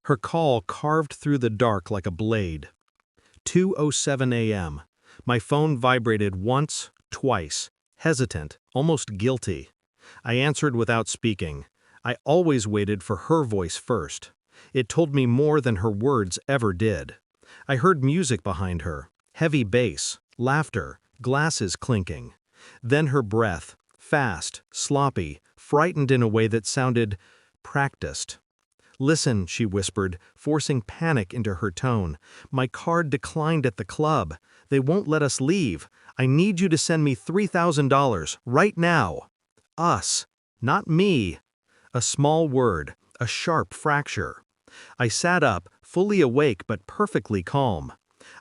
Her call carved through the dark like a blade. 2:07 a.m. My phone vibrated once, twice, hesitant, almost guilty. I answered without speaking. I always waited for her voice first. It told me more than her words ever did. I heard music behind her, heavy bass, laughter, glasses clinking. Then her breath, fast, sloppy, frightened in a way that sounded practiced. "Listen," she whispered, forcing panic into her tone. "My card declined at the club. They won't let us leave. I need you to send me $3,000, right now." Us, not me. A small word, a sharp fracture. I sat up, fully awake but perfectly calm.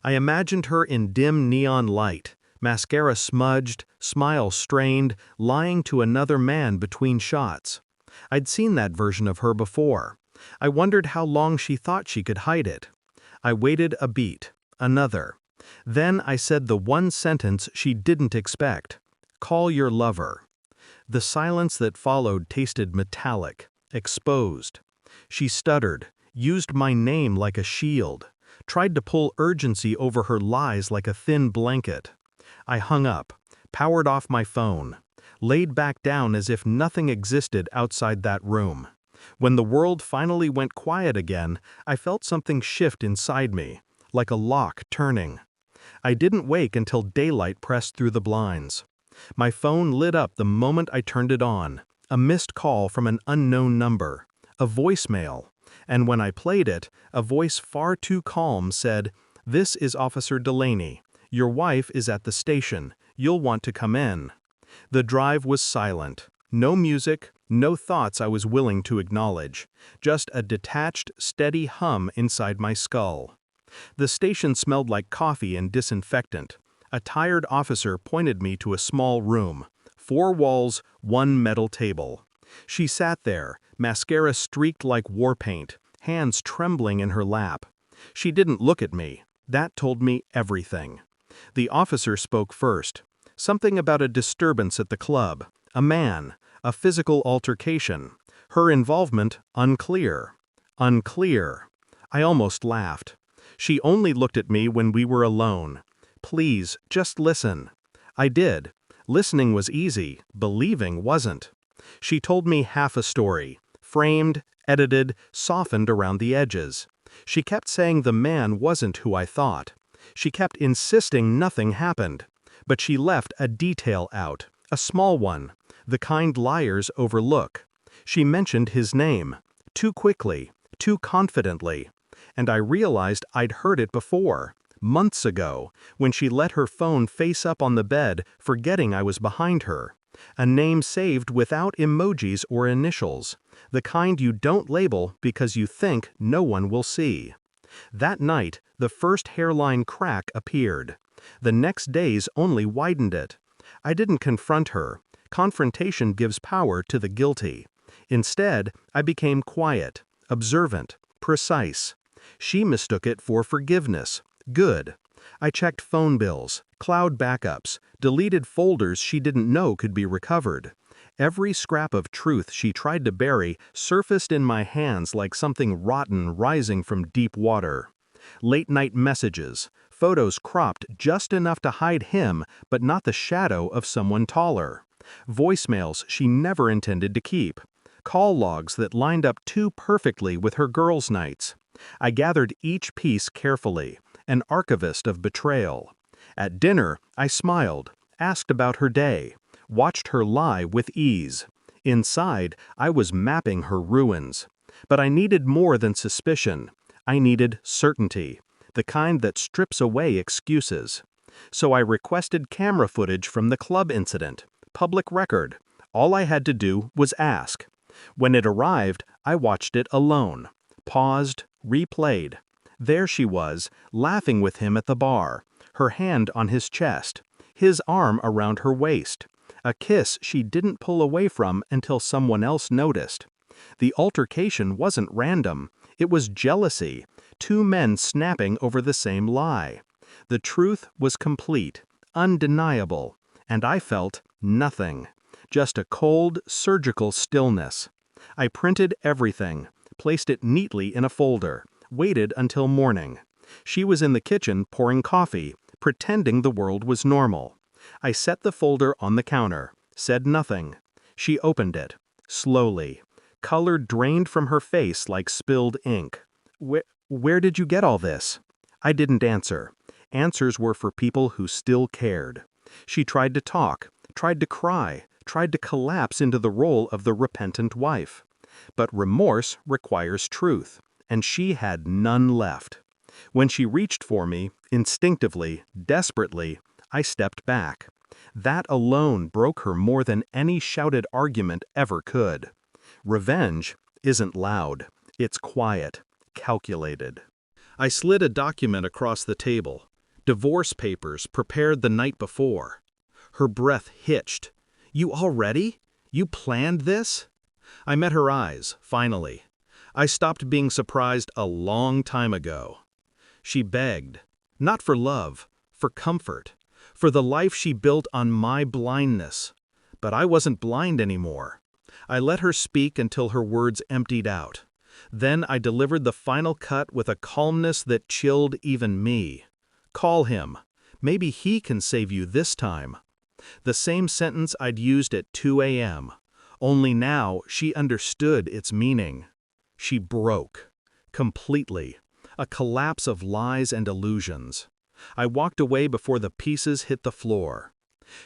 I imagined her in dim neon light, mascara smudged, smile strained, lying to another man between shots. I'd seen that version of her before. I wondered how long she thought she could hide it. I waited a beat, another. Then I said the one sentence she didn't expect. "Call your lover." The silence that followed tasted metallic, exposed. She stuttered, used my name like a shield, tried to pull urgency over her lies like a thin blanket. I hung up, powered off my phone, laid back down as if nothing existed outside that room. When the world finally went quiet again, I felt something shift inside me, like a lock turning. I didn't wake until daylight pressed through the blinds. My phone lit up the moment I turned it on, a missed call from an unknown number, a voicemail, and when I played it, a voice far too calm said, "This is Officer Delaney. Your wife is at the station. You'll want to come in." The drive was silent. No music, no thoughts I was willing to acknowledge, just a detached, steady hum inside my skull. The station smelled like coffee and disinfectant. A tired officer pointed me to a small room. 4 walls, 1 metal table. She sat there, mascara streaked like war paint, hands trembling in her lap. She didn't look at me. That told me everything. The officer spoke first. Something about a disturbance at the club, a man, a physical altercation. Her involvement, unclear. Unclear. I almost laughed. She only looked at me when we were alone. "Please, just listen." I did. Listening was easy, believing wasn't. She told me half a story, framed, edited, softened around the edges. She kept saying the man wasn't who I thought. She kept insisting nothing happened. But she left a detail out, a small one, the kind liars overlook. She mentioned his name, too quickly, too confidently. And I realized I'd heard it before, months ago, when she let her phone face up on the bed, forgetting I was behind her. A name saved without emojis or initials, the kind you don't label because you think no one will see. That night, the first hairline crack appeared. The next days only widened it. I didn't confront her. Confrontation gives power to the guilty. Instead, I became quiet, observant, precise. She mistook it for forgiveness. Good. I checked phone bills, cloud backups, deleted folders she didn't know could be recovered. Every scrap of truth she tried to bury surfaced in my hands like something rotten rising from deep water. Late-night messages, photos cropped just enough to hide him but not the shadow of someone taller. Voicemails she never intended to keep. Call logs that lined up too perfectly with her girls' nights. I gathered each piece carefully, an archivist of betrayal. At dinner, I smiled, asked about her day, watched her lie with ease. Inside, I was mapping her ruins. But I needed more than suspicion. I needed certainty, the kind that strips away excuses. So I requested camera footage from the club incident, public record. All I had to do was ask. When it arrived, I watched it alone, paused, replayed. There she was, laughing with him at the bar, her hand on his chest, his arm around her waist, a kiss she didn't pull away from until someone else noticed. The altercation wasn't random, it was jealousy, 2 men snapping over the same lie. The truth was complete, undeniable, and I felt nothing, just a cold, surgical stillness. I printed everything, placed it neatly in a folder, waited until morning. She was in the kitchen pouring coffee, pretending the world was normal. I set the folder on the counter, said nothing. She opened it, slowly. Color drained from her face like spilled ink. Where did you get all this? I didn't answer. Answers were for people who still cared. She tried to talk, tried to cry, tried to collapse into the role of the repentant wife. But remorse requires truth, and she had none left. When she reached for me, instinctively, desperately, I stepped back. That alone broke her more than any shouted argument ever could. Revenge isn't loud. It's quiet, calculated. I slid a document across the table. Divorce papers prepared the night before. Her breath hitched. You already? You planned this? I met her eyes, finally. I stopped being surprised a long time ago. She begged, not for love, for comfort, for the life she built on my blindness. But I wasn't blind anymore. I let her speak until her words emptied out. Then I delivered the final cut with a calmness that chilled even me. Call him. Maybe he can save you this time. The same sentence I'd used at 2 a.m. Only now she understood its meaning. She broke. Completely. A collapse of lies and illusions. I walked away before the pieces hit the floor.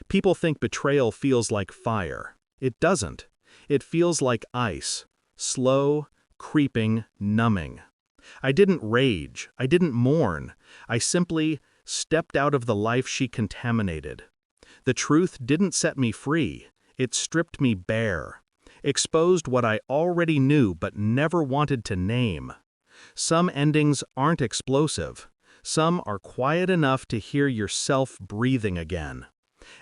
People think betrayal feels like fire. It doesn't. It feels like ice. Slow, creeping, numbing. I didn't rage. I didn't mourn. I simply stepped out of the life she contaminated. The truth didn't set me free. It stripped me bare. Exposed what I already knew but never wanted to name. Some endings aren't explosive. Some are quiet enough to hear yourself breathing again.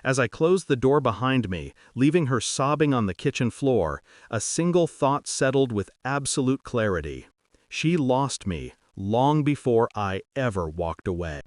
As I closed the door behind me, leaving her sobbing on the kitchen floor, a single thought settled with absolute clarity. She lost me long before I ever walked away.